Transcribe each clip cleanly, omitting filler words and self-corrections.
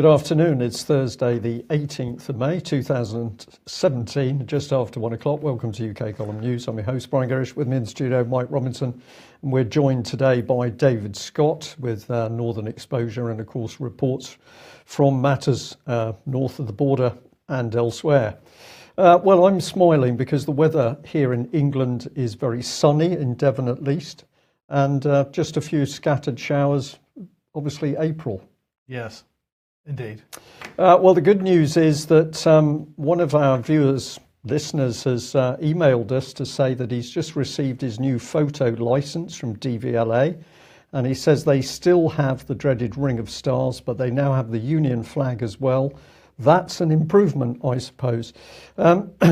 Good afternoon. It's Thursday, the 18th of May, 2017, just after 1 o'clock. Welcome to UK Column News. I'm your host, Brian Gerrish. With me in the studio, Mike Robinson. And we're joined today by David Scott with Northern Exposure and, of course, reports from matters north of the border and elsewhere. Well, I'm smiling because the weather here in England is very sunny, in Devon at least, and just a few scattered showers, obviously April. Yes. Indeed. Well, the good news is that one of our listeners, has emailed us to say that he's just received his new photo license from DVLA, and he says they still have the dreaded ring of stars, but they now have the Union flag as well. That's an improvement, I suppose.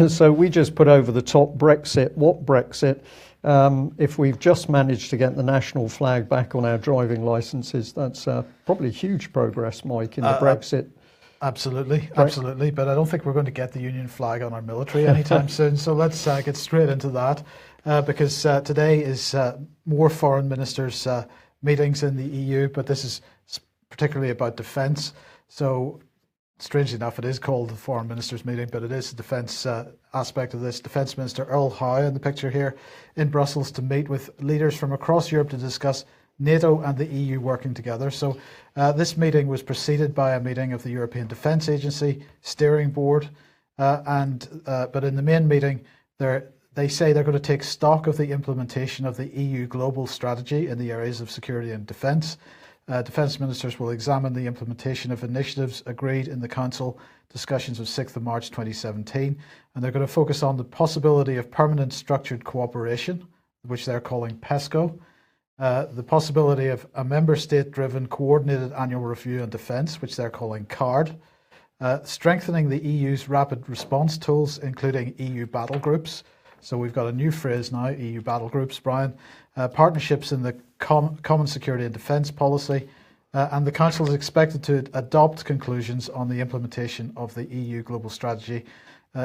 So we just put over the top Brexit. What Brexit? If we've just managed to get the national flag back on our driving licences, that's probably huge progress, Mike, in the Brexit. Absolutely. But I don't think we're going to get the Union flag on our military anytime soon. So let's get straight into that, because today is more foreign ministers' meetings in the EU, but this is particularly about defence. So strangely enough, it is called the Foreign Ministers' Meeting, but it is the defence aspect of this. Defence Minister Earl Howe in the picture here in Brussels to meet with leaders from across Europe to discuss NATO and the EU working together. So this meeting was preceded by a meeting of the European Defence Agency Steering Board, but in the main meeting, they say they're going to take stock of the implementation of the EU global strategy in the areas of security and defence. Defence ministers will examine the implementation of initiatives agreed in the Council discussions of 6th of March 2017, and they're going to focus on the possibility of permanent structured cooperation, which they're calling PESCO, the possibility of a member state-driven coordinated annual review on defence, which they're calling CARD, strengthening the EU's rapid response tools, including EU battle groups. So we've got a new phrase now, EU battle groups, Brian. Partnerships in the common security and defence policy, and the Council is expected to adopt conclusions on the implementation of the EU global strategy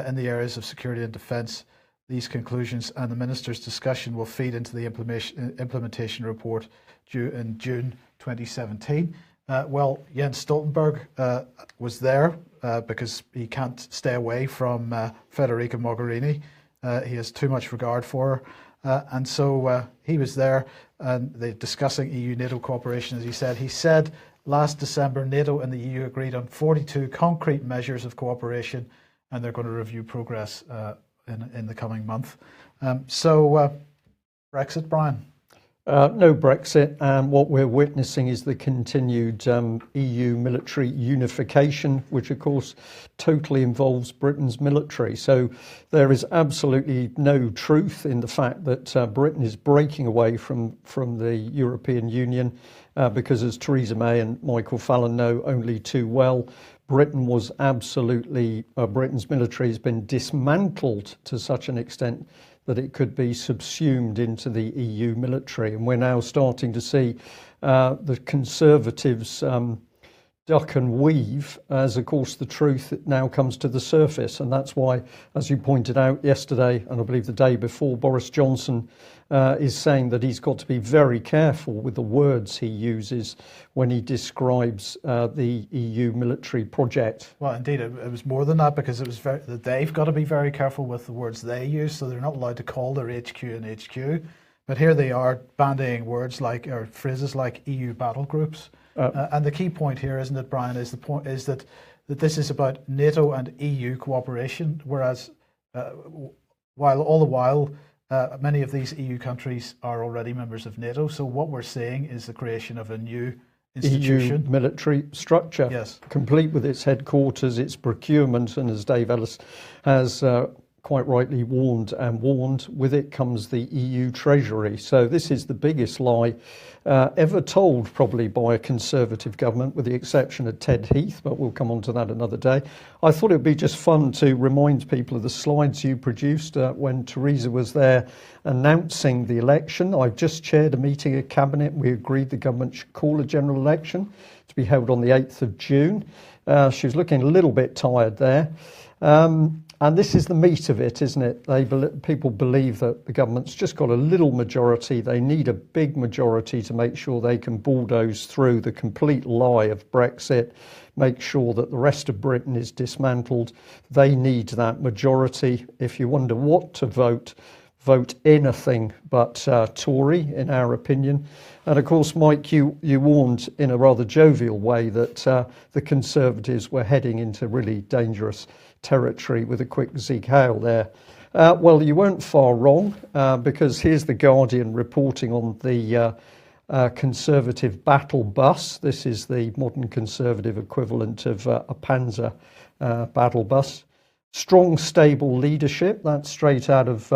in the areas of security and defence. These conclusions and the Ministers' discussion will feed into the implementation report due in June 2017. Well, Jens Stoltenberg was there because he can't stay away from Federica Mogherini. He has too much regard for her. And so he was there and they're discussing EU-NATO cooperation, as he said. He said last December NATO and the EU agreed on 42 concrete measures of cooperation, and they're going to review progress in the coming month. Brexit, Brian? No Brexit, and what we're witnessing is the continued EU military unification, which of course totally involves Britain's military. So there is absolutely no truth in the fact that Britain is breaking away from the European Union because, as Theresa May and Michael Fallon know only too well, Britain's military has been dismantled to such an extent that it could be subsumed into the EU military. And we're now starting to see the Conservatives duck and weave as, of course, the truth now comes to the surface. And that's why, as you pointed out yesterday, and I believe the day before, Boris Johnson is saying that he's got to be very careful with the words he uses when he describes the EU military project. Well, indeed, it was more than that, because it was they've got to be very careful with the words they use, so they're not allowed to call their HQ an HQ. But here they are bandying words or phrases like EU battle groups. And the key point here, isn't it, Brian, is that this is about NATO and EU cooperation, whereas all the while many of these EU countries are already members of NATO. So what we're seeing is the creation of a new institution. EU military structure, yes, complete with its headquarters, its procurement, and as Dave Ellis has quite rightly warned, with it comes the EU Treasury. So this is the biggest lie ever told, probably, by a Conservative government, with the exception of Ted Heath, but we'll come on to that another day. I thought it would be just fun to remind people of the slides you produced when Theresa was there announcing the election. I've just chaired a meeting of Cabinet. We agreed the government should call a general election to be held on the 8th of June. She was looking a little bit tired there. and this is the meat of it, isn't it? People believe that the government's just got a little majority. They need a big majority to make sure they can bulldoze through the complete lie of Brexit, make sure that the rest of Britain is dismantled. They need that majority. If you wonder what to vote anything but Tory, in our opinion. And of course, Mike, you warned in a rather jovial way that the Conservatives were heading into really dangerous territory with a quick Sieg Heil there. Well, you weren't far wrong, because here's the Guardian reporting on the Conservative battle bus. This is the modern Conservative equivalent of a Panzer battle bus. Strong, stable leadership. That's straight out of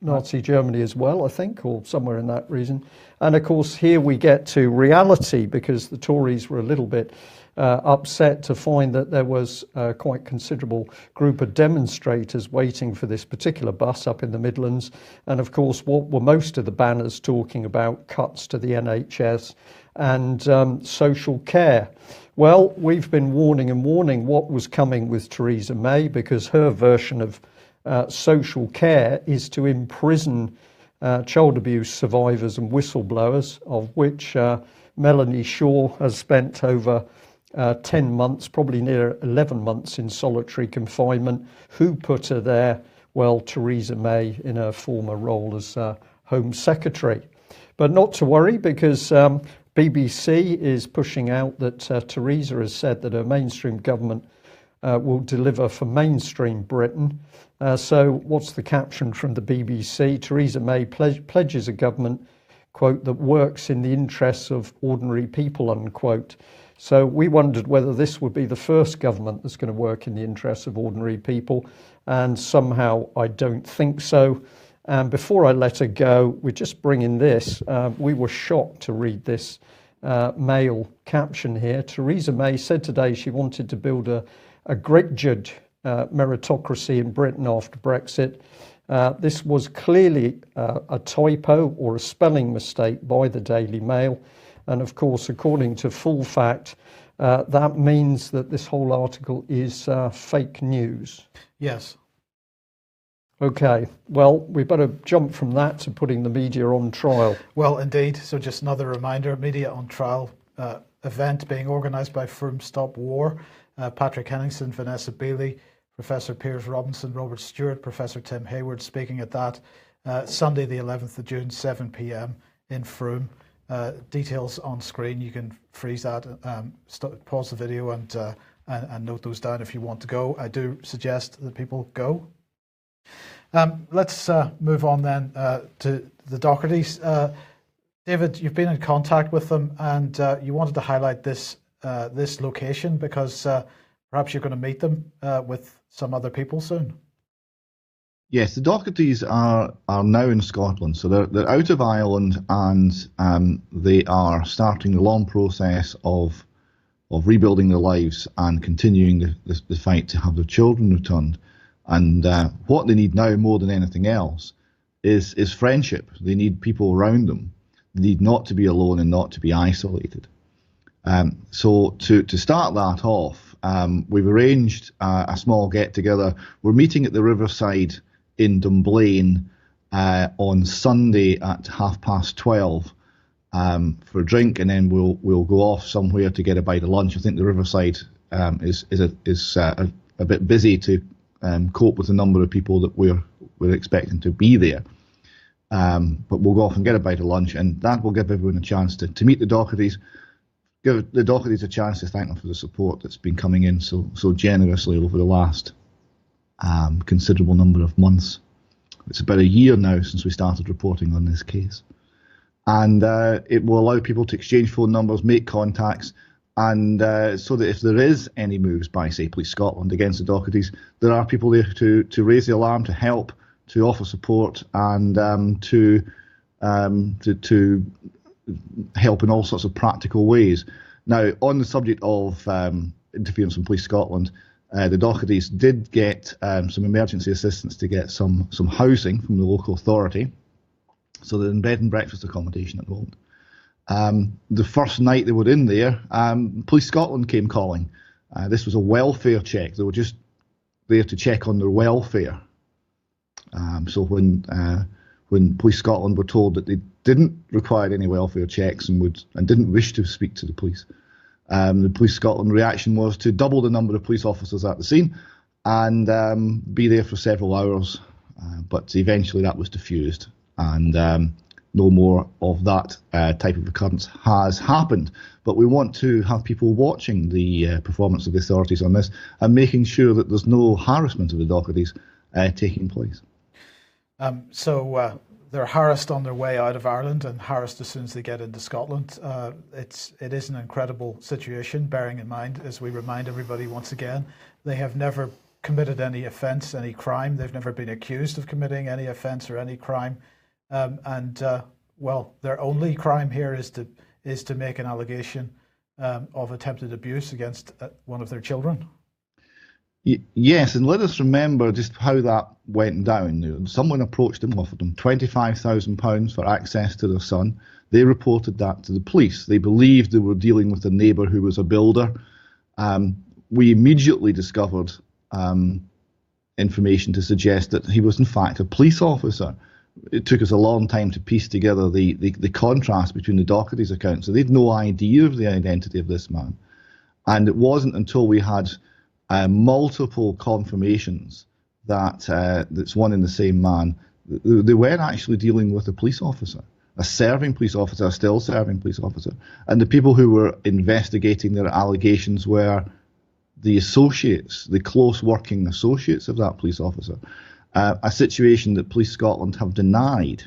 Nazi Germany as well, I think, or somewhere in that region. And of course, here we get to reality, because the Tories were a little bit upset to find that there was a quite considerable group of demonstrators waiting for this particular bus up in the Midlands. And of course, what were most of the banners talking about? Cuts to the NHS and social care. Well, we've been warning what was coming with Theresa May, because her version of social care is to imprison child abuse survivors and whistleblowers, of which Melanie Shaw has spent over 10 months, probably near 11 months in solitary confinement. Who put her there? Well, Theresa May in her former role as Home Secretary. But not to worry, because BBC is pushing out that Theresa has said that her mainstream government will deliver for mainstream Britain. So what's the caption from the BBC? Theresa May pledges a government, quote, that works in the interests of ordinary people, unquote. So we wondered whether this would be the first government that's going to work in the interests of ordinary people, and somehow I don't think so. And before I let her go, we're just bringing this. We were shocked to read this Mail caption here. Theresa May said today she wanted to build a gridged meritocracy in Britain after Brexit. This was clearly a typo or a spelling mistake by the Daily Mail. And of course, according to Full Fact, that means that this whole article is fake news. Yes. Okay, well, we better jump from that to putting the media on trial. Well, indeed. So just another reminder, Media on Trial event being organised by Firm Stop War. Patrick Henningsen, Vanessa Beeley, Professor Piers Robinson, Robert Stewart, Professor Tim Hayward speaking at that. Sunday the 11th of June, 7 p.m. in Frome. Details on screen. You can freeze that, pause the video and note those down if you want to go. I do suggest that people go. Let's move on then to the Dohertys. David, you've been in contact with them, and you wanted to highlight this location because perhaps you're going to meet them with some other people soon. Yes, the Dohertys are now in Scotland, so they're out of Ireland, and they are starting the long process of rebuilding their lives and continuing the fight to have their children returned. And what they need now more than anything else is friendship. They need people around them. They need not to be alone and not to be isolated. So to start that off, we've arranged a small get-together. We're meeting at the Riverside in Dunblane on Sunday at 12:30 for a drink, and then we'll go off somewhere to get a bite of lunch. I think the Riverside is a bit busy to cope with the number of people that we're expecting to be there. But we'll go off and get a bite of lunch, and that will give everyone a chance to meet the Dohertys, give the Dohertys a chance to thank them for the support that's been coming in so generously over the last considerable number of months. It's about a year now since we started reporting on this case. And it will allow people to exchange phone numbers, make contacts, and so that if there is any moves by, say, Police Scotland against the Dohertys, there are people there to raise the alarm, to help, to offer support, and to help in all sorts of practical ways. Now, on the subject of interference from Police Scotland, the Dohertys did get some emergency assistance to get some housing from the local authority, so they're in bed and breakfast accommodation at the moment. The first night they were in there, Police Scotland came calling. This was a welfare check. They there to check on their welfare. So when Police Scotland were told that they didn't require any welfare checks and didn't wish to speak to the police, the Police Scotland reaction was to double the number of police officers at the scene and be there for several hours. But eventually that was diffused, and no more of that type of occurrence has happened. But we want to have people watching the performance of the authorities on this and making sure that there's no harassment of the Dohertys taking place. So they're harassed on their way out of Ireland and harassed as soon as they get into Scotland. It is an incredible situation, bearing in mind, as we remind everybody once again, they have never committed any offence, any crime. They've never been accused of committing any offence or any crime. Well, their only crime here is to make an allegation of attempted abuse against one of their children. Yes, and let us remember just how that went down. Someone approached them, offered them £25,000 for access to their son. They reported that to the police. They believed they were dealing with a neighbour who was a builder. We immediately discovered information to suggest that he was in fact a police officer. It took us a long time to piece together the contrast between the Doherty's accounts. So they had no idea of the identity of this man. And it wasn't until we had multiple confirmations that it's one and the same man. They weren't actually dealing with a police officer, a serving police officer, a still serving police officer. And the people who were investigating their allegations were the associates, the close working associates of that police officer. A situation that Police Scotland have denied.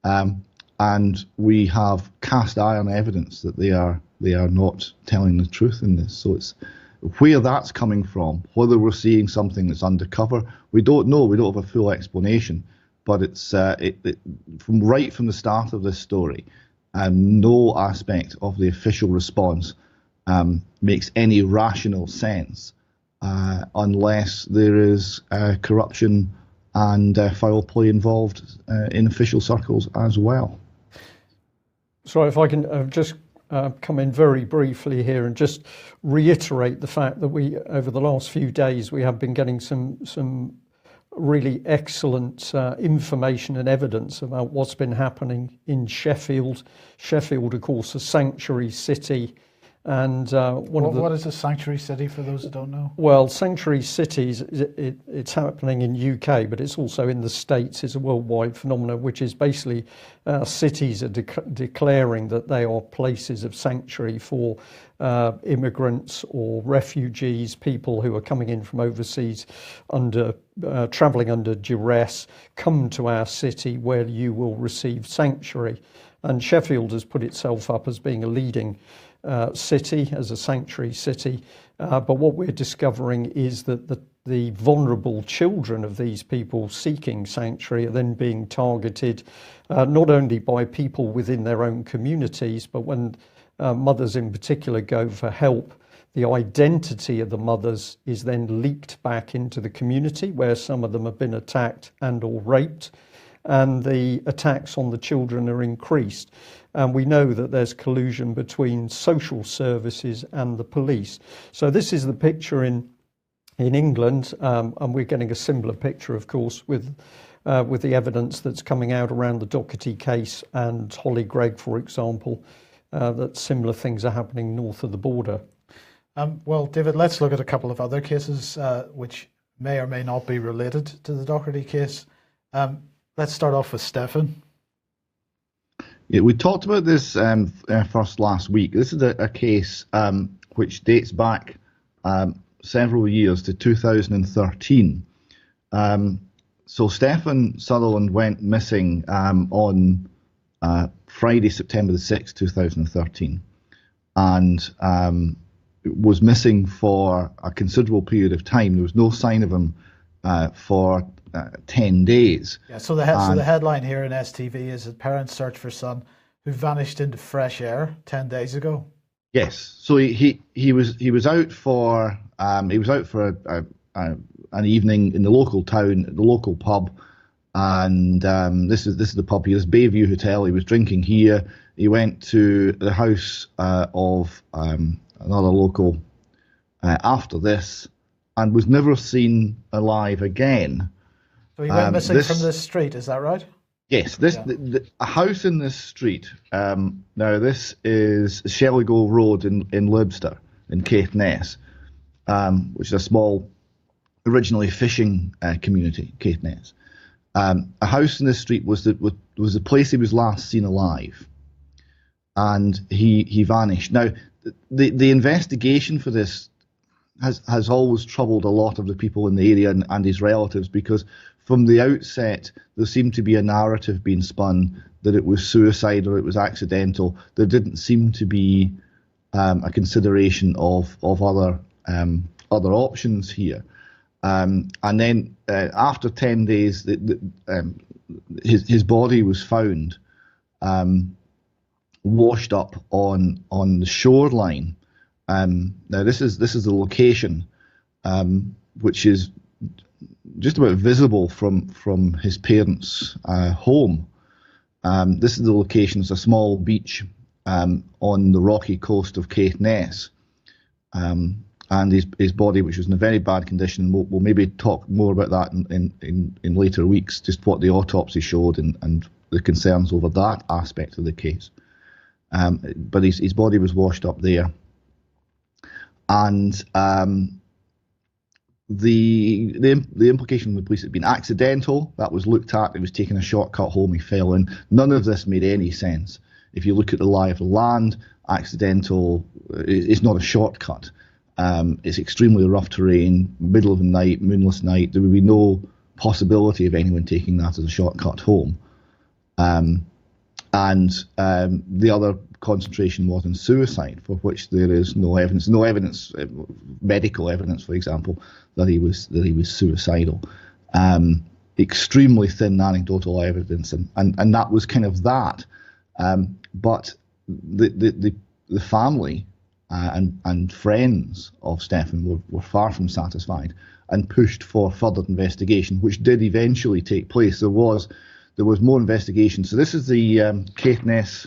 And we have cast iron evidence that they are not telling the truth in this. So it's where that's coming from, whether we're seeing something that's undercover, we don't know. We don't have a full explanation, but it's from the start of this story, no aspect of the official response makes any rational sense unless there is corruption and foul play involved in official circles as well. So if I can just come in very briefly here and just reiterate the fact that we, over the last few days, we have been getting some really excellent information and evidence about what's been happening in Sheffield. Sheffield, of course, a sanctuary city. And what is a sanctuary city for those who don't know? Well, sanctuary cities, it's happening in UK, but it's also in the States. It's a worldwide phenomenon, which is basically cities are declaring that they are places of sanctuary for immigrants or refugees, people who are coming in from overseas under travelling under duress. Come to our city where you will receive sanctuary. And Sheffield has put itself up as being a leading city, as a sanctuary city, but what we're discovering is that the vulnerable children of these people seeking sanctuary are then being targeted not only by people within their own communities, but when mothers in particular go for help, the identity of the mothers is then leaked back into the community where some of them have been attacked and or raped, and the attacks on the children are increased. And we know that there's collusion between social services and the police. So this is the picture in England, and we're getting a similar picture, of course, with the evidence that's coming out around the Doherty case and Holly Gregg, for example, that similar things are happening north of the border. Well, David, let's look at a couple of other cases which may or may not be related to the Doherty case. Let's start off with Stefan. Yeah, we talked about this first last week. This is a case which dates back several years to 2013. So Stefan Sutherland went missing on Friday, September the 6th, 2013, and was missing for a considerable period of time. There was no sign of him for 10 days. Yeah, so the headline here in STV is that parents search for son who vanished into fresh air 10 days ago. Yes, so he was out for an evening in the local town, the local pub, and this is the pub here, this Bayview Hotel. He was drinking here. He went to the house of another local after this, and was never seen alive again. So he went missing from this street, is that right? Yes, a house in this street. Now this is Shellygo Road in Libster in Caithness, which is a small, originally fishing community, Caithness. A house in this street was the place he was last seen alive, and he vanished. Now the investigation for this has always troubled a lot of the people in the area and his relatives, because from the outset there seemed to be a narrative being spun that it was suicide or it was accidental. There didn't seem to be a consideration of other options here. And then after 10 days, his body was found washed up on the shoreline. Now this is the location, which is just about visible from his parents' home. This is the location. It's a small beach on the rocky coast of Caithness, and his body, which was in a very bad condition. We'll maybe talk more about that in later weeks, just what the autopsy showed and the concerns over that aspect of the case. But his body was washed up there, and the implication from the police had been accidental. That was looked at. He was taking a shortcut home. He fell in. None of this made any sense. If you look at the lie of the land, accidental is not a shortcut. It's extremely rough terrain, middle of the night, moonless night. There would be no possibility of anyone taking that as a shortcut home. And the other concentration was in suicide, for which there is no evidence, medical evidence, for example, that he was suicidal. Extremely thin anecdotal evidence, and that was kind of that. But the family and friends of Stefan were far from satisfied and pushed for further investigation, which did eventually take place. There was more investigation. So this is the Caithness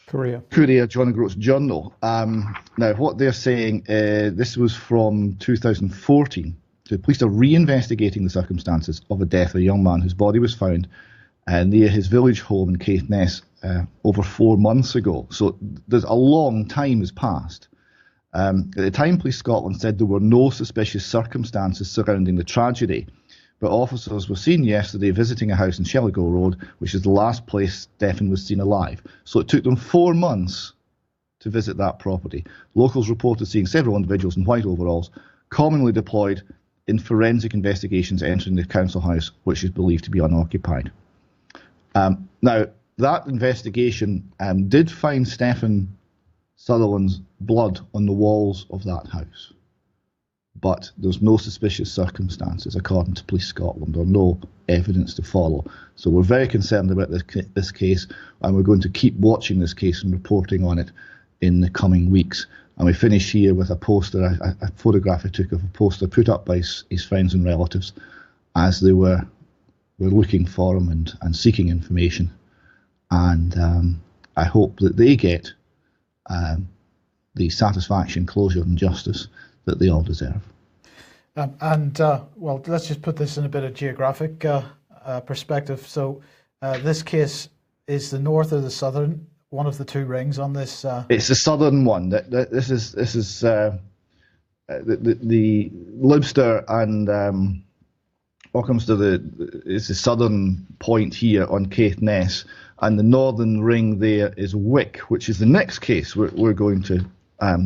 Courier, John O'Groats Journal. Now, what they're saying, this was from 2014. So the police are re-investigating the circumstances of the death of a young man whose body was found near his village home in Caithness over 4 months ago. So there's a long time has passed. At the time, Police Scotland said there were no suspicious circumstances surrounding the tragedy, but officers were seen yesterday visiting a house in Shellygo Road, which is the last place Stefan was seen alive. So it took them 4 months to visit that property. Locals reported seeing several individuals in white overalls, commonly deployed in forensic investigations, entering the council house, which is believed to be unoccupied. Now, that investigation did find Stefan Sutherland's blood on the walls of that house, but there's no suspicious circumstances, according to Police Scotland, or no evidence to follow. So we're very concerned about this case, and we're going to keep watching this case and reporting on it in the coming weeks. And we finish here with a poster, a photograph I took of a poster put up by his friends and relatives as they were looking for him and seeking information. And I hope that they get the satisfaction, closure and justice that they all deserve. Well, let's just put this in a bit of geographic perspective. So this case is the north or the southern, one of the two rings on this. It's the southern one. This is the Libster and what comes to it's the southern point here on Caithness, and the northern ring there is Wick, which is the next case we're going to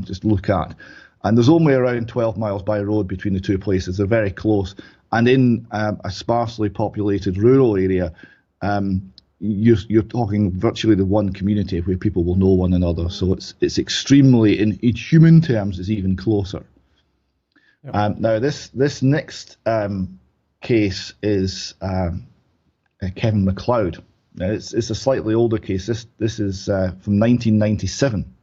just look at. And there's only around 12 miles by road between the two places. They're very close. And in a sparsely populated rural area, you're talking virtually the one community where people will know one another. So it's extremely, in human terms, it's even closer. Yep. Now, this next case is Kevin MacLeod. Now, it's a slightly older case. This is from 1997.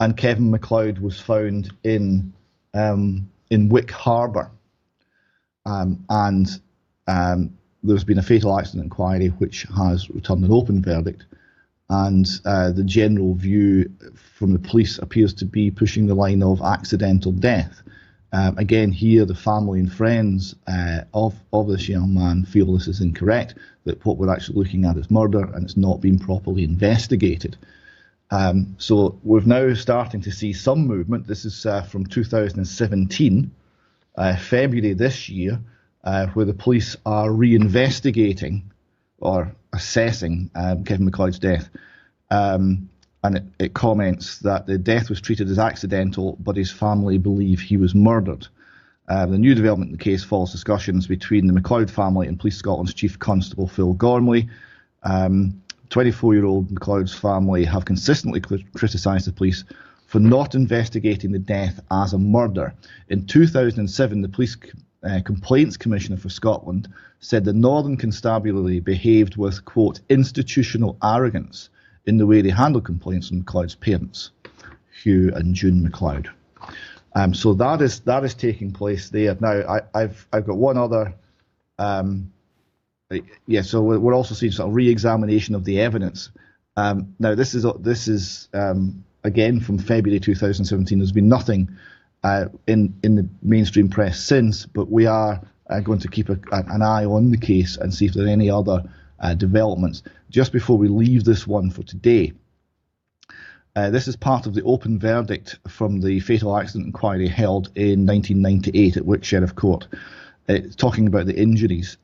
And Kevin MacLeod was found in Wick Harbour, and there's been a fatal accident inquiry which has returned an open verdict, and the general view from the police appears to be pushing the line of accidental death. Again, here the family and friends of this young man feel this is incorrect, that what we're actually looking at is murder and it's not been properly investigated. So we're now starting to see some movement. This is from 2017, February this year, where the police are reinvestigating or assessing Kevin McLeod's death. And it comments that the death was treated as accidental, but his family believe he was murdered. The new development in the case follows discussions between the McLeod family and Police Scotland's Chief Constable Phil Gormley. 24-year-old McLeod's family have consistently criticised the police for not investigating the death as a murder. In 2007, the Police Complaints Commissioner for Scotland said the Northern Constabulary behaved with, quote, institutional arrogance in the way they handled complaints from McLeod's parents, Hugh and June McLeod. So that is taking place there. Now, I've got one other. So we're also seeing sort of re-examination of the evidence. Now, this is again from February 2017. There's been nothing in the mainstream press since, but we are going to keep an eye on the case and see if there are any other developments. Just before we leave this one for today, this is part of the open verdict from the fatal accident inquiry held in 1998 at Wick Sheriff Court. It's talking about the injuries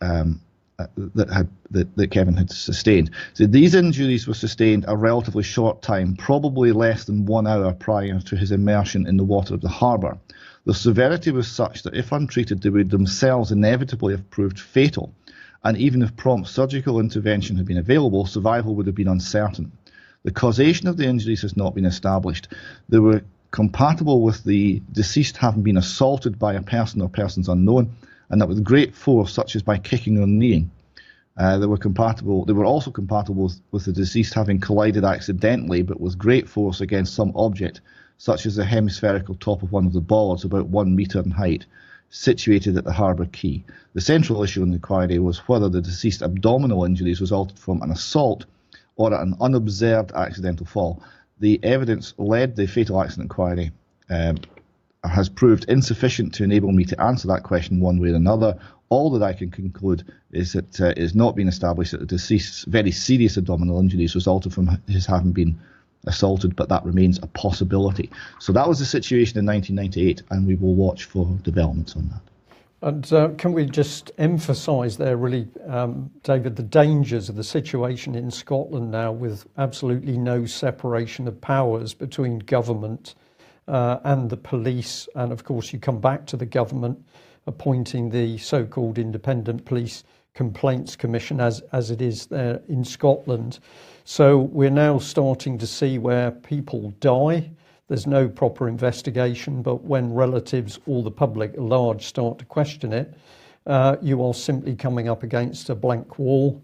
that Kevin had sustained. So these injuries were sustained a relatively short time, probably less than 1 hour prior to his immersion in the water of the harbour. The severity was such that if untreated, they would themselves inevitably have proved fatal. And even if prompt surgical intervention had been available, survival would have been uncertain. The causation of the injuries has not been established. They were compatible with the deceased having been assaulted by a person or persons unknown, and that with great force, such as by kicking or kneeing. They were also compatible with the deceased having collided accidentally, but with great force against some object, such as the hemispherical top of one of the bollards, about 1 metre in height, situated at the harbour quay. The central issue in the inquiry was whether the deceased abdominal injuries resulted from an assault or an unobserved accidental fall. The evidence led the fatal accident inquiry has proved insufficient to enable me to answer that question one way or another. All that I can conclude is that it has not been established that the deceased's very serious abdominal injuries resulted from his having been assaulted, but that remains a possibility. So that was the situation in 1998, and we will watch for developments on that. And can we just emphasise there really, David, the dangers of the situation in Scotland now with absolutely no separation of powers between government and the police, and of course you come back to the government appointing the so-called Independent Police Complaints Commission as it is there in Scotland. So we're now starting to see where people die. There's no proper investigation, but when relatives or the public at large start to question it, you are simply coming up against a blank wall.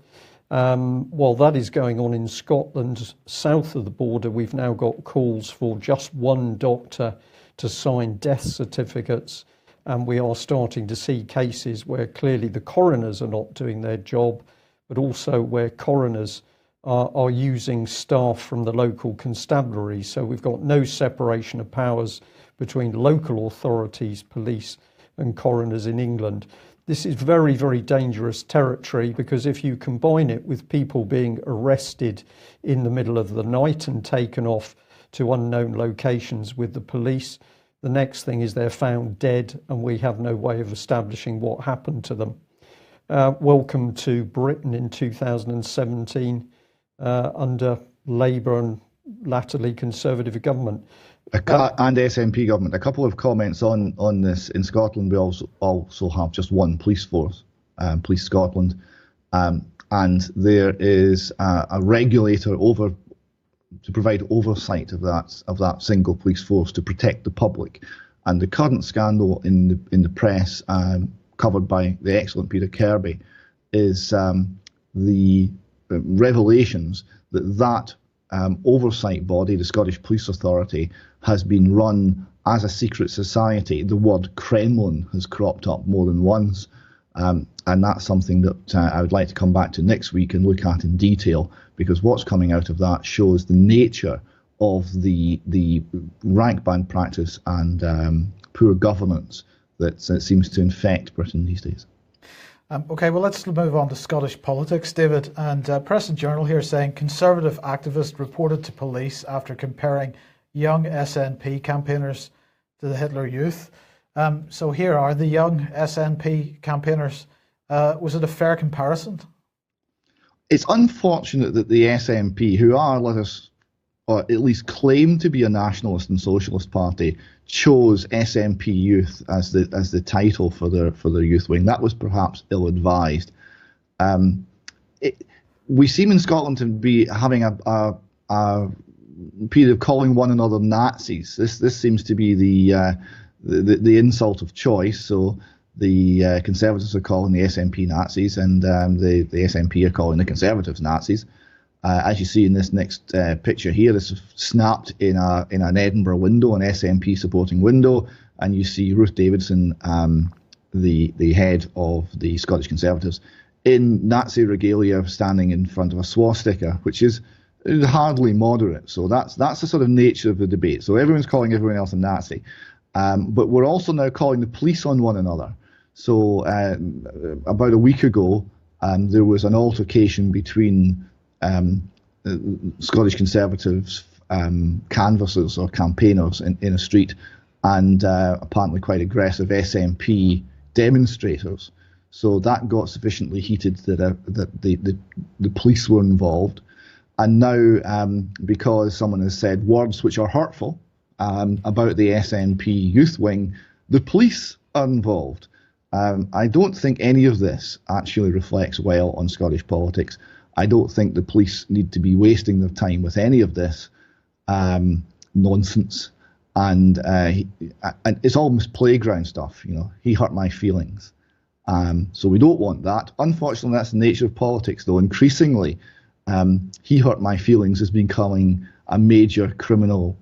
While that is going on in Scotland, south of the border, we've now got calls for just one doctor to sign death certificates. And we are starting to see cases where clearly the coroners are not doing their job, but also where coroners are using staff from the local constabulary. So we've got no separation of powers between local authorities, police and coroners in England. This is very, very dangerous territory, because if you combine it with people being arrested in the middle of the night and taken off to unknown locations with the police, the next thing is they're found dead and we have no way of establishing what happened to them. Welcome to Britain in 2017 under Labour and latterly Conservative government. And SNP government. A couple of comments on this. In Scotland, we also have just one police force, Police Scotland, and there is a regulator to provide oversight of that single police force to protect the public. And the current scandal in the press, covered by the excellent Peter Kirby, is the revelations that oversight body, the Scottish Police Authority, has been run as a secret society. The word Kremlin has cropped up more than once, and that's something that I would like to come back to next week and look at in detail, because what's coming out of that shows the nature of the rank band practice and poor governance that seems to infect Britain these days. Okay, well, let's move on to Scottish politics, David. And Press and Journal here saying Conservative activist reported to police after comparing young SNP campaigners to the Hitler Youth. So here are the young SNP campaigners. Was it a fair comparison? It's unfortunate that the SNP, who are, let us, or at least claim to be a nationalist and socialist party, chose SNP Youth as the title for their youth wing. That was perhaps ill-advised. We seem in Scotland to be having a period of calling one another Nazis. This seems to be the insult of choice. So the Conservatives are calling the SNP Nazis, and the SNP are calling the Conservatives Nazis. As you see in this next picture here, this is snapped in an Edinburgh window, an SNP supporting window, and you see Ruth Davidson, the head of the Scottish Conservatives, in Nazi regalia, standing in front of a swastika, which is hardly moderate. So that's the sort of nature of the debate. So everyone's calling everyone else a Nazi, but we're also now calling the police on one another. So about a week ago, there was an altercation between Scottish Conservatives canvassers or campaigners in a street and apparently quite aggressive SNP demonstrators. So that got sufficiently heated that the police were involved. And now, because someone has said words which are hurtful about the SNP youth wing, the police are involved. I don't think any of this actually reflects well on Scottish politics. I don't think the police need to be wasting their time with any of this nonsense. And it's almost playground stuff, you know. He hurt my feelings. So we don't want that. Unfortunately, that's the nature of politics, though. Increasingly, he hurt my feelings is becoming a major criminal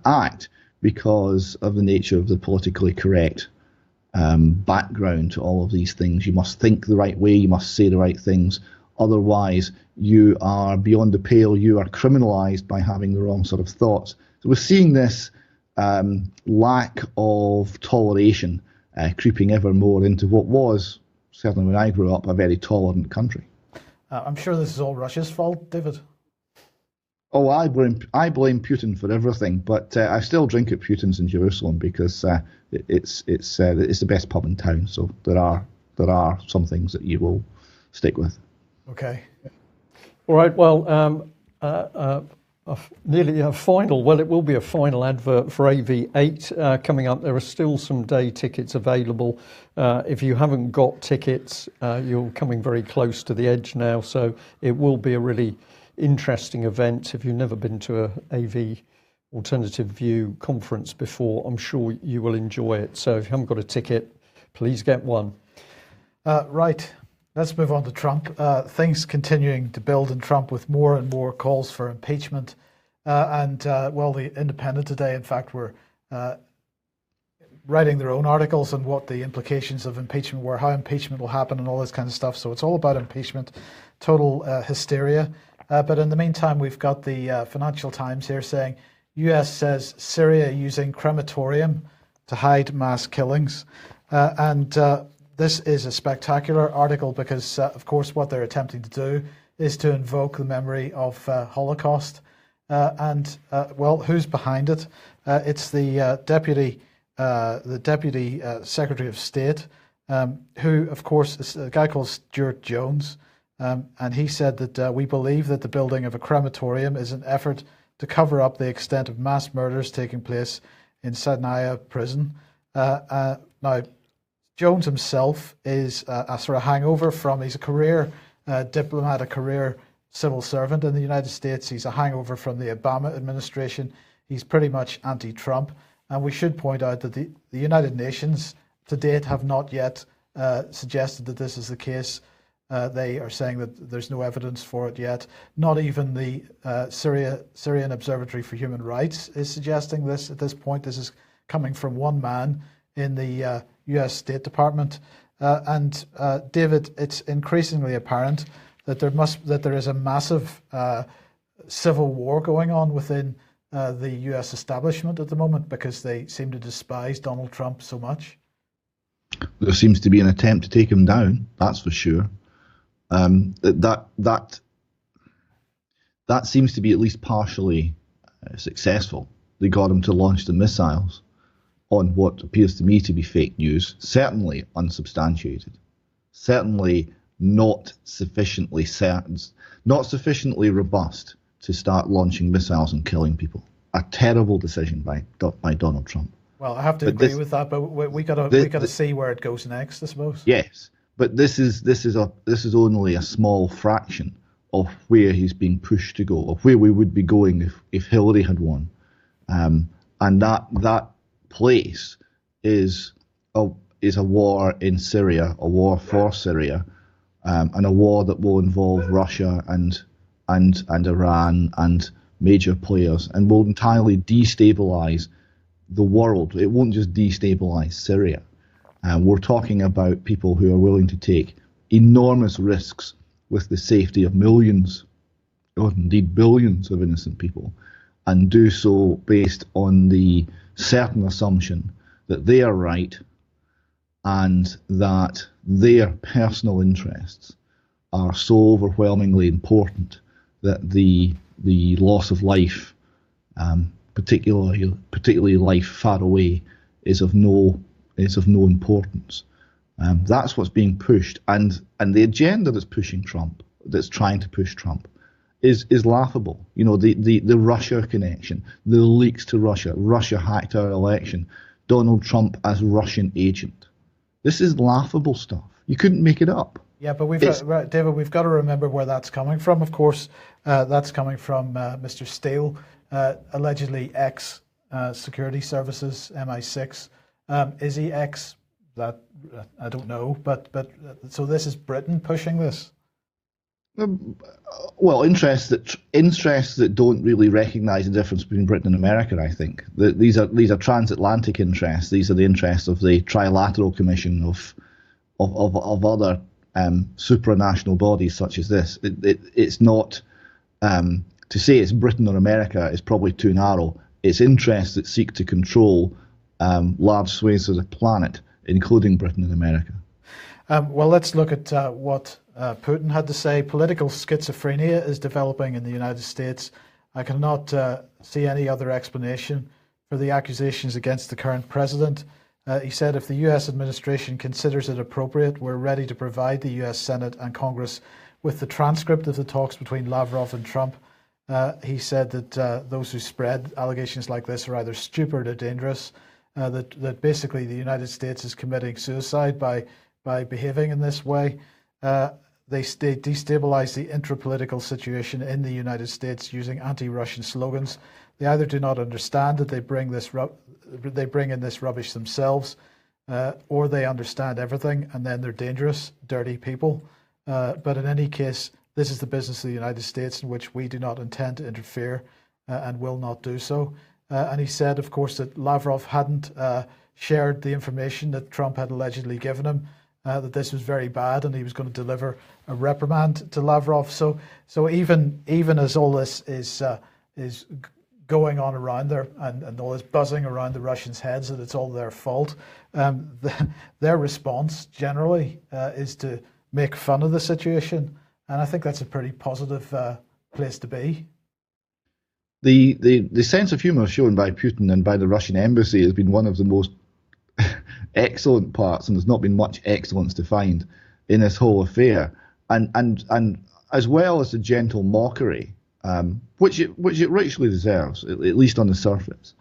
act because of the nature of the politically correct background to all of these things. You must think the right way. You must say the right things. Otherwise, you are beyond the pale. You are criminalized by having the wrong sort of thoughts. So we're seeing this lack of toleration creeping ever more into what was, certainly when I grew up, a very tolerant country. I'm sure this is all Russia's fault, David. Oh, I blame Putin for everything, but I still drink at Putin's in Jerusalem because it's the best pub in town. So there are some things that you will stick with. Okay. All right. Well, nearly a final. Well, it will be a final advert for AV8 coming up. There are still some day tickets available. If you haven't got tickets, you're coming very close to the edge now. So it will be a really interesting event. If you've never been to a AV Alternative View conference before, I'm sure you will enjoy it. So if you haven't got a ticket, please get one. Right. Let's move on to Trump. Things continuing to build in Trump with more and more calls for impeachment. The Independent today, in fact, were writing their own articles on what the implications of impeachment were, how impeachment will happen and all this kind of stuff. So it's all about impeachment, total hysteria. But in the meantime, we've got the Financial Times here saying US says Syria using crematorium to hide mass killings. This is a spectacular article because, of course, what they're attempting to do is to invoke the memory of Holocaust. Who's behind it? It's the deputy Secretary of State, who, of course, is a guy called Stuart Jones, and he said that we believe that the building of a crematorium is an effort to cover up the extent of mass murders taking place in Sadnaya prison. Now, Jones himself is a sort of hangover from, he's a career diplomat, a career civil servant in the United States. He's a hangover from the Obama administration. He's pretty much anti-Trump. And we should point out that the United Nations to date have not yet suggested that this is the case. They are saying that there's no evidence for it yet. Not even the Syrian Observatory for Human Rights is suggesting this at this point. This is coming from one man in the US State Department. David, it's increasingly apparent that there is a massive civil war going on within the US establishment at the moment because they seem to despise Donald Trump so much. There seems to be an attempt to take him down. That's for sure. That seems to be at least partially successful. They got him to launch the missiles on what appears to me to be fake news, certainly unsubstantiated, certainly not sufficiently robust to start launching missiles and killing people. A terrible decision by Donald Trump. Well, I have to agree with that, but we gotta see where it goes next, I suppose. Yes, but this is only a small fraction of where he's being pushed to go, of where we would be going if Hillary had won, and that place is a war in Syria, a war for Syria, and a war that will involve Russia and Iran and major players, and will entirely destabilize the world. It won't just destabilize Syria. We're talking about people who are willing to take enormous risks with the safety of millions, or indeed billions of innocent people, and do so based on the certain assumption that they are right and that their personal interests are so overwhelmingly important that the loss of life, particularly life far away, is of no importance. That's what's being pushed, and the agenda that's pushing Trump, that's trying to push Trump, is laughable. You know, the Russia connection, the leaks to Russia. Russia hacked our election. Donald Trump as Russian agent. This is laughable stuff. You couldn't make it up. Yeah, but David, we've got to remember where that's coming from. Of course, that's coming from Mr. Steele, allegedly ex security services, MI6. Is he ex? That I don't know. But so this is Britain pushing this. Well, interests that don't really recognise the difference between Britain and America. I think these are transatlantic interests. These are the interests of the Trilateral Commission of other supranational bodies such as this. It's not to say it's Britain or America is probably too narrow. It's interests that seek to control large swathes of the planet, including Britain and America. Well, let's look at what Putin had to say. Political schizophrenia is developing in the United States. I cannot see any other explanation for the accusations against the current president. He said, if the U.S. administration considers it appropriate, we're ready to provide the U.S. Senate and Congress with the transcript of the talks between Lavrov and Trump. He said that those who spread allegations like this are either stupid or dangerous, that basically the United States is committing suicide by behaving in this way. They destabilize the intrapolitical situation in the United States using anti-Russian slogans. They either do not understand that they bring in this rubbish themselves, or they understand everything and then they're dangerous, dirty people. But in any case, this is the business of the United States in which we do not intend to interfere and will not do so. And he said, of course, that Lavrov hadn't shared the information that Trump had allegedly given him, that this was very bad, and he was going to deliver a reprimand to Lavrov. So even as all this is going on around there and all this buzzing around the Russians' heads that it's all their fault, their response generally is to make fun of the situation, and I think that's a pretty positive place to be. The sense of humour shown by Putin and by the Russian embassy has been one of the most excellent parts, and there's not been much excellence to find in this whole affair, and as well as the gentle mockery, which it richly deserves, at least on the surface.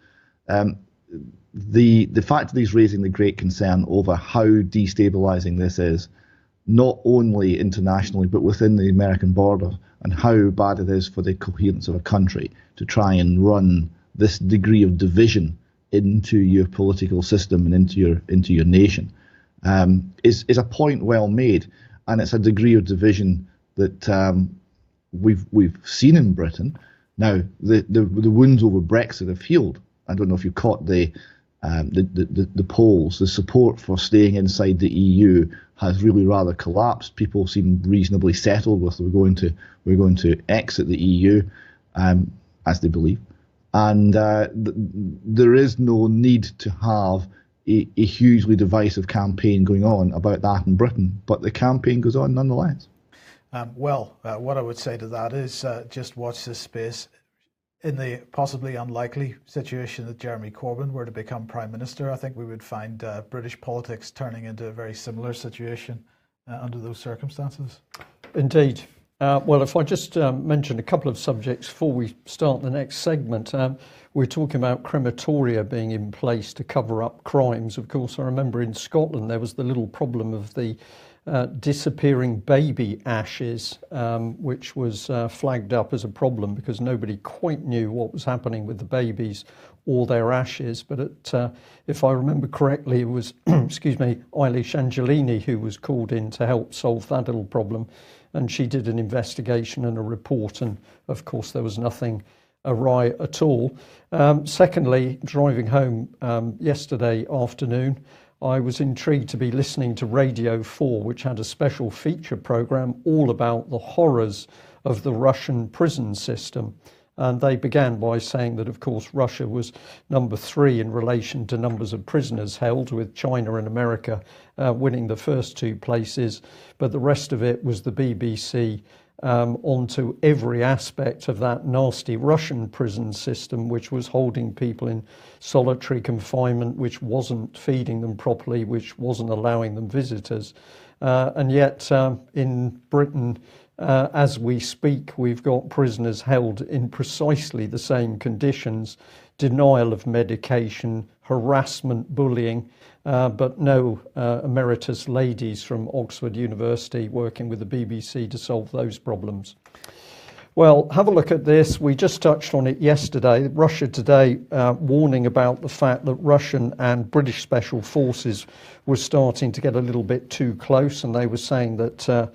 The fact that he's raising the great concern over how destabilising this is, not only internationally but within the American border, and how bad it is for the coherence of a country to try and run this degree of division into your political system and into your nation, is a point well made, and it's a degree of division that we've seen in Britain. Now the wounds over Brexit have healed. I don't know if you caught the polls. The support for staying inside the EU has really rather collapsed. People seem reasonably settled with we're going to exit the EU, as they believe, and there is no need to have a hugely divisive campaign going on about that in Britain, but the campaign goes on nonetheless. What I would say to that is just watch this space. In the possibly unlikely situation that Jeremy Corbyn were to become Prime Minister, I think we would find British politics turning into a very similar situation under those circumstances. Indeed. Well, if I just mention a couple of subjects before we start the next segment. We're talking about crematoria being in place to cover up crimes. Of course, I remember in Scotland there was the little problem of the disappearing baby ashes, which was flagged up as a problem because nobody quite knew what was happening with the babies or their ashes. But if I remember correctly, it was, excuse me, Eilish Angelini who was called in to help solve that little problem. And she did an investigation and a report, and of course there was nothing awry at all. Secondly, driving home yesterday afternoon, I was intrigued to be listening to Radio 4, which had a special feature programme all about the horrors of the Russian prison system. And they began by saying that, of course, Russia was number 3 in relation to numbers of prisoners held, with China and America winning the first 2 places. But the rest of it was the BBC onto every aspect of that nasty Russian prison system, which was holding people in solitary confinement, which wasn't feeding them properly, which wasn't allowing them visitors. And yet in Britain, as we speak, we've got prisoners held in precisely the same conditions: denial of medication, harassment, bullying, but no emeritus ladies from Oxford University working with the BBC to solve those problems. Well, have a look at this. We just touched on it yesterday. Russia Today warning about the fact that Russian and British special forces were starting to get a little bit too close, and they were saying that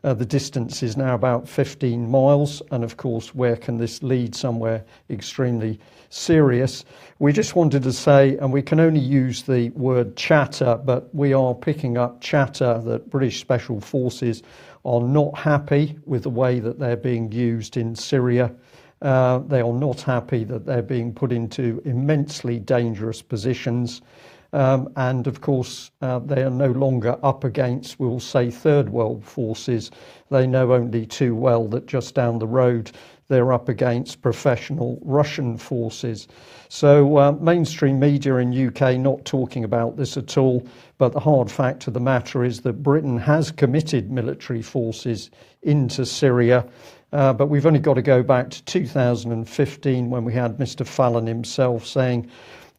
the distance is now about 15 miles, and of course, where can this lead? Somewhere extremely serious. We just wanted to say, and we can only use the word chatter, but we are picking up chatter that British Special Forces are not happy with the way that they're being used in Syria. They are not happy that they're being put into immensely dangerous positions. And of course, they are no longer up against, we'll say, third world forces. They know only too well that just down the road, they're up against professional Russian forces. So mainstream media in UK not talking about this at all, but the hard fact of the matter is that Britain has committed military forces into Syria. But we've only got to go back to 2015 when we had Mr. Fallon himself saying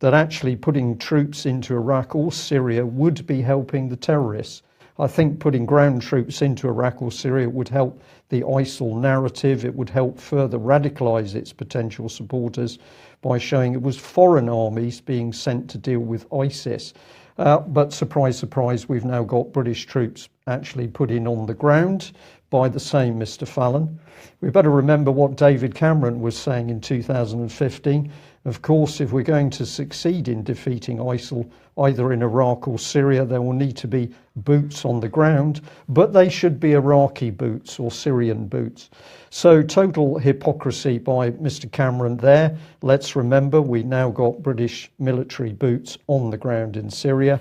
that actually putting troops into Iraq or Syria would be helping the terrorists. I think putting ground troops into Iraq or Syria would help the ISIL narrative. It would help further radicalise its potential supporters by showing it was foreign armies being sent to deal with ISIS. But surprise, surprise, we've now got British troops actually put in on the ground by the same Mr. Fallon. We better remember what David Cameron was saying in 2015. Of course, if we're going to succeed in defeating ISIL, either in Iraq or Syria, there will need to be boots on the ground, but they should be Iraqi boots or Syrian boots. So total hypocrisy by Mr. Cameron there. Let's remember we now got British military boots on the ground in Syria.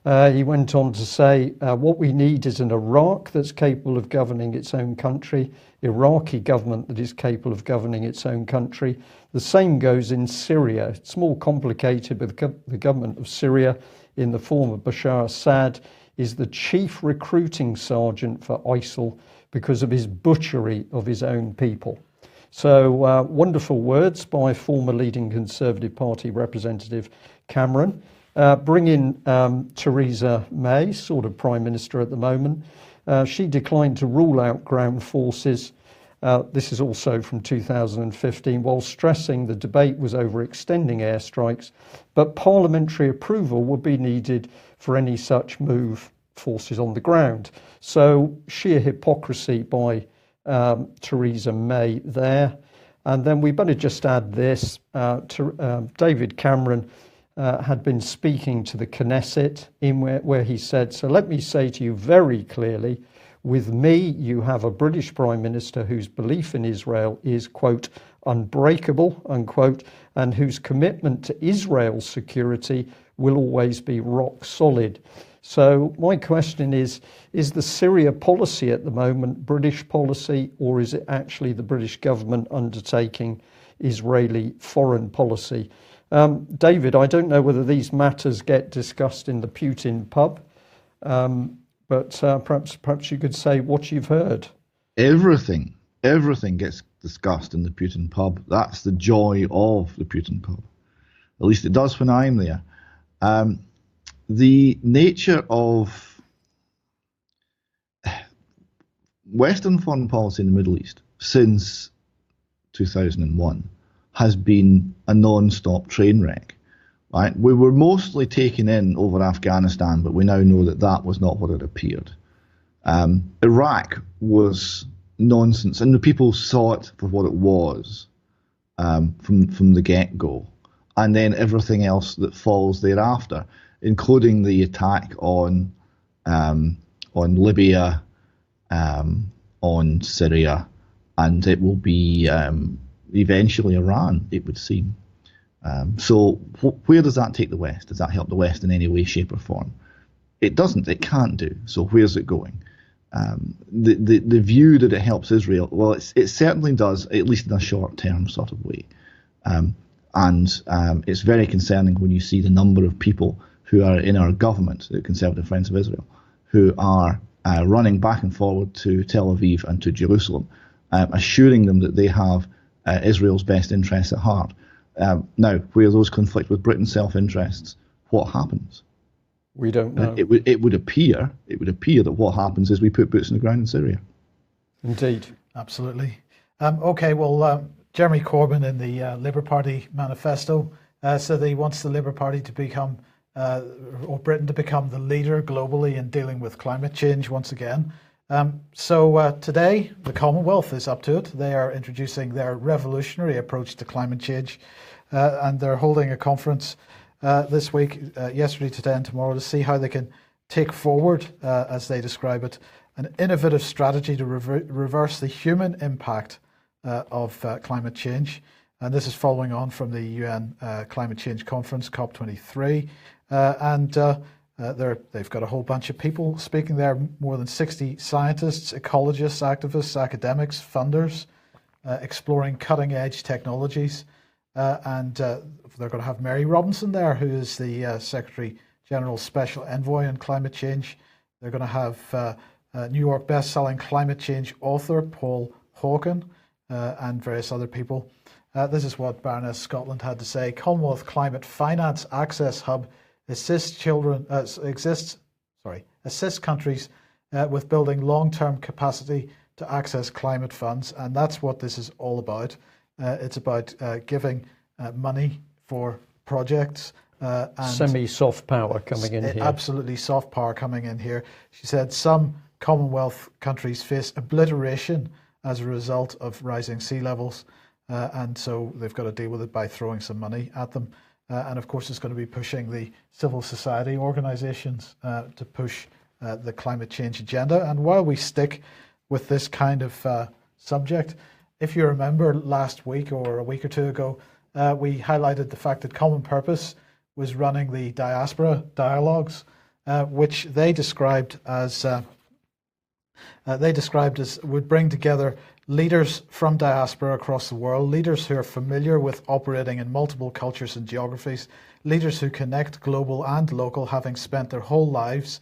He went on to say, what we need is an Iraq that's capable of governing its own country, Iraqi government that is capable of governing its own country. The same goes in Syria. It's more complicated, but the government of Syria, in the form of Bashar Assad, is the chief recruiting sergeant for ISIL because of his butchery of his own people. So wonderful words by former leading Conservative Party representative Cameron. Bring in Theresa May, sort of Prime Minister at the moment. She declined to rule out ground forces. This is also from 2015, while stressing the debate was over extending airstrikes, but parliamentary approval would be needed for any such move, forces on the ground. So sheer hypocrisy by Theresa May there. And then we better just add this. David Cameron had been speaking to the Knesset where he said, so let me say to you very clearly, with me, you have a British Prime Minister whose belief in Israel is, quote, unbreakable, unquote, and whose commitment to Israel's security will always be rock solid. So my question is the Syria policy at the moment British policy, or is it actually the British government undertaking Israeli foreign policy? David, I don't know whether these matters get discussed in the Putin pub, but perhaps you could say what you've heard. Everything gets discussed in the Putin pub. That's the joy of the Putin pub. At least it does when I'm there. The nature of Western foreign policy in the Middle East since 2001 has been a non-stop train wreck. Right? We were mostly taken in over Afghanistan, but we now know that that was not what it appeared. Iraq was nonsense, and the people saw it for what it was from the get-go, and then everything else that follows thereafter, including the attack on Libya, on Syria, and it will be eventually Iran, it would seem. So where does that take the West? Does that help the West in any way, shape or form? It doesn't. It can't do. So where's it going? The view that it helps Israel, well, it certainly does, at least in a short-term sort of way. And it's very concerning when you see the number of people who are in our government, the Conservative Friends of Israel, who are running back and forward to Tel Aviv and to Jerusalem, assuring them that they have Israel's best interests at heart. Now, where those conflict with Britain's self-interests, what happens? We don't know. It would appear that what happens is we put boots on the ground in Syria. Indeed. Absolutely. Okay, well, Jeremy Corbyn in the Labour Party manifesto said that he wants the Labour Party to become, or Britain to become the leader globally in dealing with climate change once again. So today, the Commonwealth is up to it. They are introducing their revolutionary approach to climate change, and they're holding a conference this week, yesterday, today and tomorrow, to see how they can take forward, as they describe it, an innovative strategy to reverse the human impact of climate change. And this is following on from the UN Climate Change Conference, COP23. They've got a whole bunch of people speaking there, more than 60 scientists, ecologists, activists, academics, funders, exploring cutting-edge technologies. And they're going to have Mary Robinson there, who is the Secretary General's Special Envoy on Climate Change. They're going to have New York best-selling climate change author Paul Hawken and various other people. This is what Baroness Scotland had to say. Commonwealth Climate Finance Access Hub assists countries with building long-term capacity to access climate funds, and that's what this is all about. It's about giving money for projects. And semi-soft power coming in here. Absolutely soft power coming in here. She said some Commonwealth countries face obliteration as a result of rising sea levels, and so they've got to deal with it by throwing some money at them. And of course, it's going to be pushing the civil society organisations to push the climate change agenda. And while we stick with this kind of subject, if you remember last week or a week or two ago, we highlighted the fact that Common Purpose was running the diaspora dialogues, which they described as would bring together leaders from diaspora across the world, leaders who are familiar with operating in multiple cultures and geographies, leaders who connect global and local, having spent their whole lives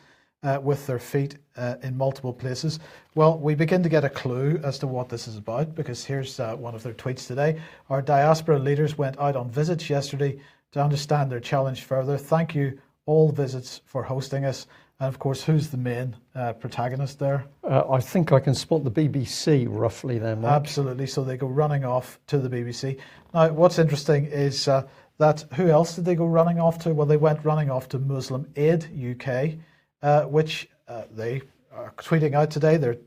with their feet in multiple places. Well, we begin to get a clue as to what this is about, because here's one of their tweets today. Our diaspora leaders went out on visits yesterday to understand their challenge further. Thank you, all visits, for hosting us. And of course, who's the main protagonist there? I think I can spot the BBC roughly there, Mike. Absolutely. So they go running off to the BBC. Now, what's interesting is that who else did they go running off to? Well, they went running off to Muslim Aid UK, which they are tweeting out today. They're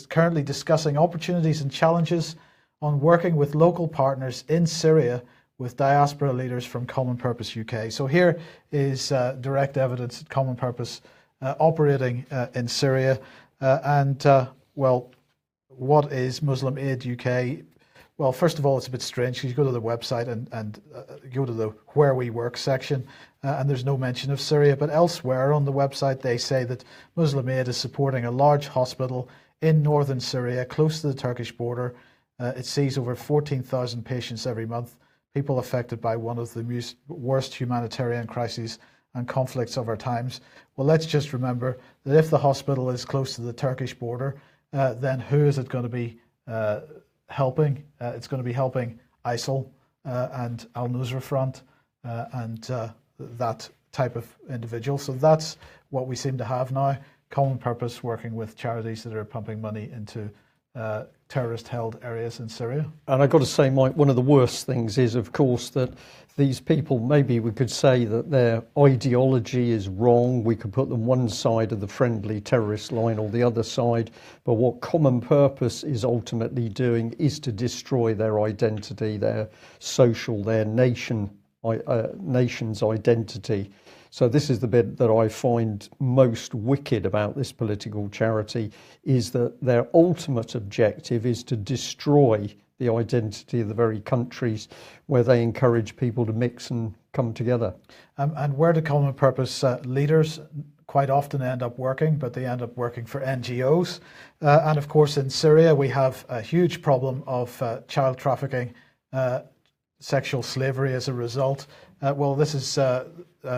currently discussing opportunities and challenges on working with local partners in Syria with diaspora leaders from Common Purpose UK. So here is direct evidence that Common Purpose operating in Syria. Well, what is Muslim Aid UK? Well, first of all, it's a bit strange. You go to the website and go to the Where We Work section, and there's no mention of Syria. But elsewhere on the website, they say that Muslim Aid is supporting a large hospital in northern Syria, close to the Turkish border. It sees over 14,000 patients every month, people affected by one of the worst humanitarian crises and conflicts of our times. Well, let's just remember that if the hospital is close to the Turkish border, then who is it going to be helping? It's going to be helping ISIL and Al-Nusra Front and that type of individual. So that's what we seem to have now, common purpose working with charities that are pumping money into terrorist-held areas in Syria. And I've got to say, Mike, one of the worst things is, of course, that these people, maybe we could say that their ideology is wrong. We could put them one side of the friendly terrorist line or the other side. But what common purpose is ultimately doing is to destroy their identity, their social, their nation's identity. So this is the bit that I find most wicked about this political charity, is that their ultimate objective is to destroy the identity of the very countries where they encourage people to mix and come together. And where do common purpose leaders quite often end up working, but they end up working for NGOs. And of course, in Syria, we have a huge problem of child trafficking, sexual slavery as a result. Well, this is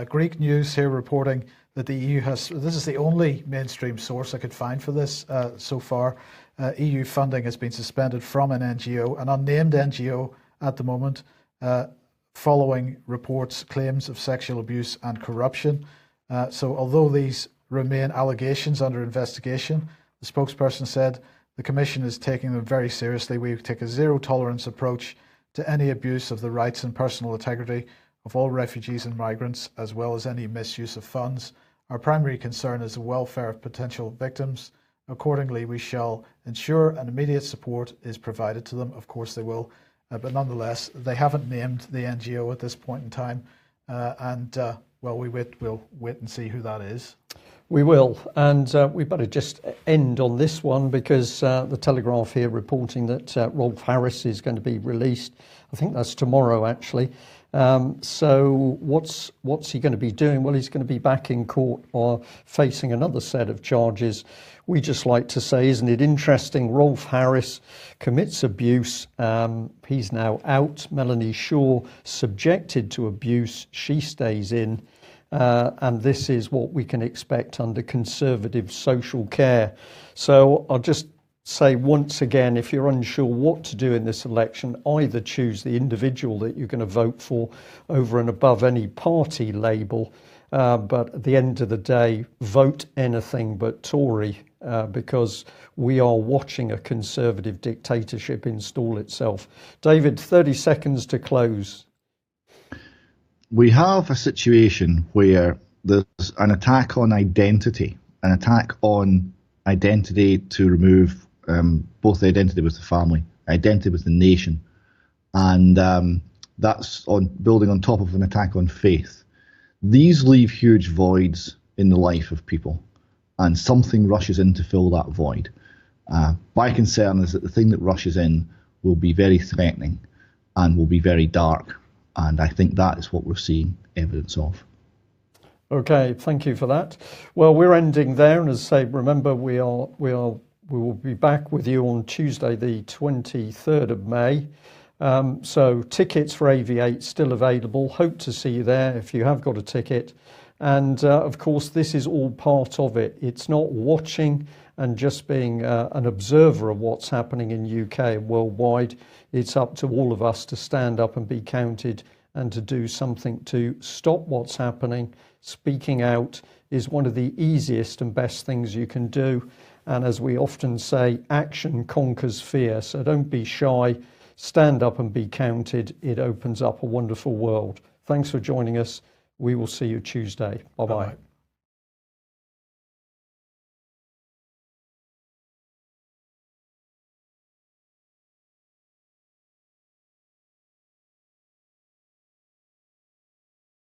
Greek news here reporting that the EU has, this is the only mainstream source I could find for this so far. EU funding has been suspended from an NGO, an unnamed NGO at the moment, following reports, claims of sexual abuse and corruption. So although these remain allegations under investigation, the spokesperson said the Commission is taking them very seriously. We take a zero tolerance approach to any abuse of the rights and personal integrity of all refugees and migrants, as well as any misuse of funds. Our primary concern is the welfare of potential victims. Accordingly, we shall ensure an immediate support is provided to them. Of course they will, but nonetheless, they haven't named the NGO at this point in time. Well, we'll wait and see who that is. We will, and we better just end on this one because the Telegraph here reporting that Rolf Harris is going to be released. I think that's tomorrow, actually. So what's he going to be doing? Well, he's going to be back in court or facing another set of charges. We just like to say, isn't it interesting? Rolf Harris commits abuse. He's now out. Melanie Shaw subjected to abuse. She stays in. And this is what we can expect under conservative social care. So I'll just say once again, if you're unsure what to do in this election, either choose the individual that you're going to vote for over and above any party label. But at the end of the day, vote anything but Tory, because we are watching a conservative dictatorship install itself. David, 30 seconds to close. We have a situation where there's an attack on identity, to remove both the identity with the family, identity with the nation, and that's on building on top of an attack on faith. These leave huge voids in the life of people, and something rushes in to fill that void. My concern is that the thing that rushes in will be very threatening and will be very dark, and I think that is what we're seeing evidence of. Okay, thank you for that. Well, we're ending there, and as I say, remember we will be back with you on Tuesday, the 23rd of May. So tickets for AV8 still available. Hope to see you there if you have got a ticket. And of course, this is all part of it. It's not watching and just being an observer of what's happening in UK and worldwide. It's up to all of us to stand up and be counted and to do something to stop what's happening. Speaking out is one of the easiest and best things you can do. And as we often say, action conquers fear. So don't be shy. Stand up and be counted. It opens up a wonderful world. Thanks for joining us. We will see you Tuesday. Bye-bye.